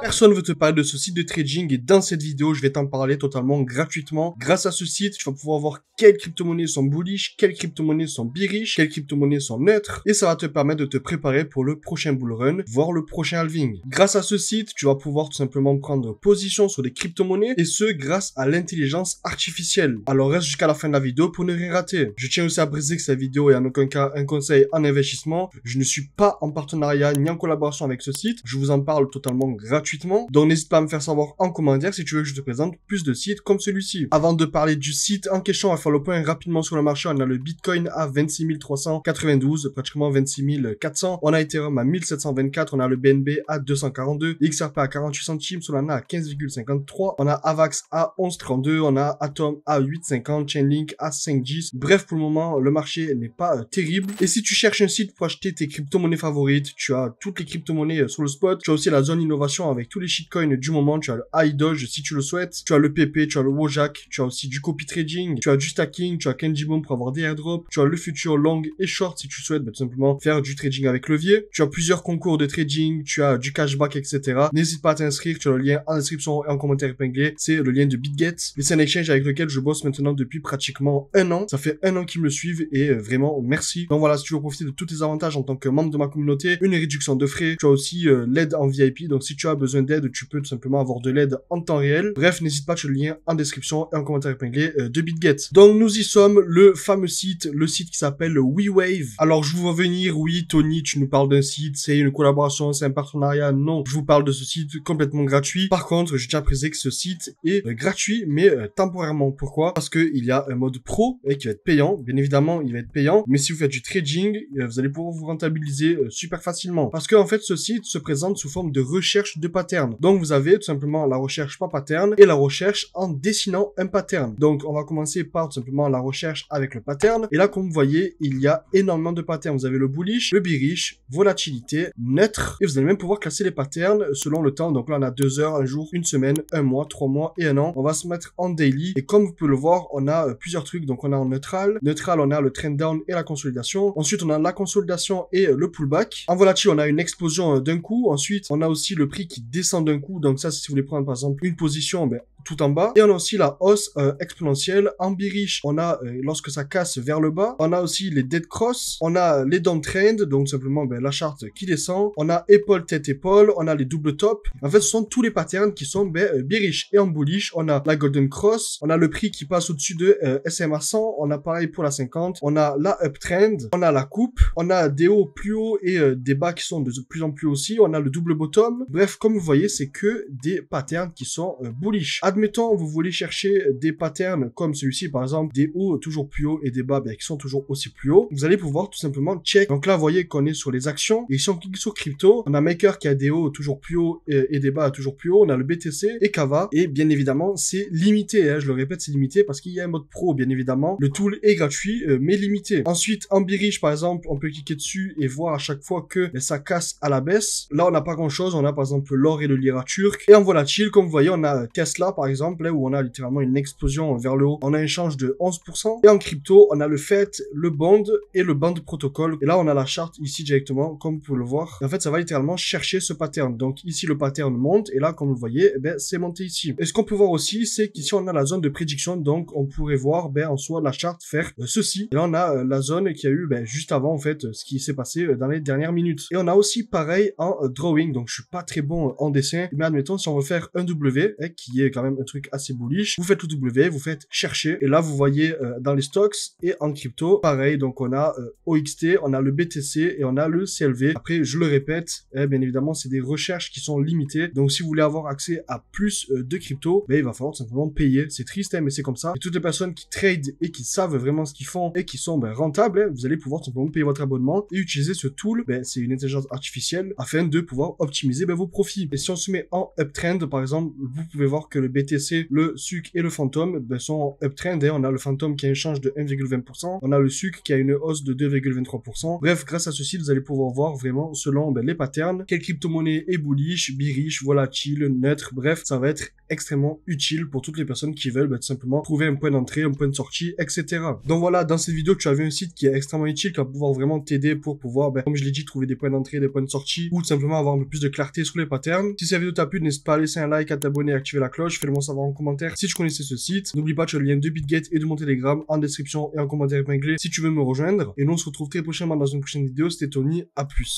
Personne ne veut te parler de ce site de trading et dans cette vidéo, je vais t'en parler totalement gratuitement. Grâce à ce site, tu vas pouvoir voir quelles crypto-monnaies sont bullish, quelles crypto-monnaies sont bearish, quelles crypto-monnaies sont neutres et ça va te permettre de te préparer pour le prochain bull run, voire le prochain halving. Grâce à ce site, tu vas pouvoir tout simplement prendre position sur des crypto-monnaies et ce grâce à l'intelligence artificielle. Alors reste jusqu'à la fin de la vidéo pour ne rien rater. Je tiens aussi à préciser que cette vidéo est en aucun cas un conseil en investissement. Je ne suis pas en partenariat ni en collaboration avec ce site. Je vous en parle totalement gratuitement. Donc n'hésite pas à me faire savoir en commentaire si tu veux que je te présente plus de sites comme celui-ci. Avant de parler du site en question, on va faire le point rapidement sur le marché. On a le Bitcoin à 26 392, pratiquement 26 400. On a Ethereum à 1724. On a le BNB à 242. XRP à 48 centimes. Solana à 15,53. On a Avax à 11,32. On a Atom à 8,50. Chainlink à 5,10. Bref, pour le moment, le marché n'est pas terrible. Et si tu cherches un site pour acheter tes crypto-monnaies favorites, tu as toutes les crypto-monnaies sur le spot. Tu as aussi la zone innovation avec tous les shitcoins du moment. Tu as le iDoge si tu le souhaites. Tu as le PP, tu as le Wojak. Tu as aussi du copy trading. Tu as du stacking. Tu as Kenji Bomb pour avoir des airdrops. Tu as le futur long et short si tu souhaites tout simplement faire du trading avec levier. Tu as plusieurs concours de trading. Tu as du cashback, etc. N'hésite pas à t'inscrire. Tu as le lien en description et en commentaire épinglé. C'est le lien de BitGet. Et c'est un exchange avec lequel je bosse maintenant depuis pratiquement un an. Ça fait un an qu'ils me suivent et vraiment merci. Donc voilà, si tu veux profiter de tous les avantages en tant que membre de ma communauté, une réduction de frais, tu as aussi l'aide en VIP. Donc si tu as besoin d'aide, tu peux tout simplement avoir de l'aide en temps réel. Bref, n'hésite pas, tu as le lien en description et en commentaire épinglé de BitGet. Donc nous y sommes, le fameux site, le site qui s'appelle WeWave. Alors je vous vois venir, oui Tony, tu nous parles d'un site, c'est une collaboration, c'est un partenariat. Non, je vous parle de ce site complètement gratuit. Par contre, je tiens à préciser que ce site est gratuit, mais temporairement. Pourquoi? Parce que il y a un mode pro qui va être payant. Bien évidemment, il va être payant. Mais si vous faites du trading, vous allez pouvoir vous rentabiliser super facilement. Parce que en fait, ce site se présente sous forme de recherche de pattern. Donc vous avez tout simplement la recherche par pattern et la recherche en dessinant un pattern. Donc on va commencer par tout simplement la recherche avec le pattern. Et là, comme vous voyez, il y a énormément de patterns. Vous avez le bullish, le bearish, volatilité, neutre. Et vous allez même pouvoir classer les patterns selon le temps. Donc là, on a 2 heures, un jour, une semaine, un mois, 3 mois et un an. On va se mettre en daily. Et comme vous pouvez le voir, on a plusieurs trucs. Donc on a en neutral. Neutral, on a le trend down et la consolidation. Ensuite, on a la consolidation et le pullback. En volatile, on a une explosion d'un coup. Ensuite, on a aussi le prix qui descend d'un coup. Donc ça, si vous voulez prendre par exemple une position, tout en bas. Et on a aussi la hausse exponentielle. En bearish, on a lorsque ça casse vers le bas. On a aussi les dead cross. On a les downtrend, donc simplement la charte qui descend. On a épaule, tête, épaule. On a les double top. En fait, ce sont tous les patterns qui sont bearish. Et en bullish, on a la golden cross. On a le prix qui passe au-dessus de SMA 100. On a pareil pour la 50. On a la uptrend. On a la coupe. On a des hauts plus hauts et des bas qui sont de plus en plus aussi. On a le double bottom. Bref, comme vous voyez, c'est que des patterns qui sont bullish. Admettons, vous voulez chercher des patterns comme celui-ci, par exemple, des hauts toujours plus hauts et des bas qui sont toujours aussi plus hauts. Vous allez pouvoir tout simplement check. Donc là, vous voyez qu'on est sur les actions. Et si on clique sur crypto, on a Maker qui a des hauts toujours plus hauts et des bas toujours plus hauts. On a le BTC et Kava. Et bien évidemment, c'est limité. Je le répète, c'est limité parce qu'il y a un mode pro, bien évidemment. Le tool est gratuit, mais limité. Ensuite, en bearish, par exemple, on peut cliquer dessus et voir à chaque fois que ça casse à la baisse. Là, on n'a pas grand-chose. On a par exemple l'or et le lira turc. Et en volatile, comme vous voyez, on a Tesla, par exemple, là où on a littéralement une explosion vers le haut. On a un change de 11%. Et en crypto, on a le FET, le bond et le bond protocole. Et là, on a la charte ici directement, comme vous pouvez le voir. Et en fait, ça va littéralement chercher ce pattern. Donc ici, le pattern monte. Et là, comme vous le voyez, c'est monté ici. Et ce qu'on peut voir aussi, c'est qu'ici, on a la zone de prédiction. Donc, on pourrait voir en soi la charte faire ceci. Et là, on a la zone qui a eu juste avant, en fait, ce qui s'est passé dans les dernières minutes. Et on a aussi pareil en drawing. Donc, je suis pas très bon en dessin. Mais admettons, si on veut faire un W, qui est quand même un truc assez bullish, vous faites le W, vous faites chercher. Et là, vous voyez dans les stocks et en crypto, pareil. Donc, on a OXT, on a le BTC et on a le CLV. Après, je le répète, bien évidemment, c'est des recherches qui sont limitées. Donc, si vous voulez avoir accès à plus de crypto, il va falloir tout simplement payer. C'est triste, mais c'est comme ça. Et toutes les personnes qui trade et qui savent vraiment ce qu'ils font et qui sont rentables, vous allez pouvoir tout simplement payer votre abonnement et utiliser ce tool. C'est une intelligence artificielle afin de pouvoir optimiser vos profits. Et si on se met en uptrend, par exemple, vous pouvez voir que le BTC, le SUC et le Phantom sont uptrend. On a le Phantom qui a un change de 1,20%. On a le SUC qui a une hausse de 2,23%. Bref, grâce à ceci, vous allez pouvoir voir vraiment selon les patterns quelle crypto-monnaie est bullish, bearish, volatile, neutre. Bref, ça va être extrêmement utile pour toutes les personnes qui veulent tout simplement trouver un point d'entrée, un point de sortie, etc. Donc voilà, dans cette vidéo, tu as vu un site qui est extrêmement utile, qui va pouvoir vraiment t'aider pour pouvoir, comme je l'ai dit, trouver des points d'entrée, des points de sortie, ou tout simplement avoir un peu plus de clarté sur les patterns. Si cette vidéo t'a plu, n'hésite pas à laisser un like, à t'abonner et à activer la cloche. Fais-le moi savoir en commentaire si tu connaissais ce site. N'oublie pas, tu as le lien de BitGet et de mon Telegram en description et en commentaire épinglé si tu veux me rejoindre. Et nous, on se retrouve très prochainement dans une prochaine vidéo. C'était Tony, à plus.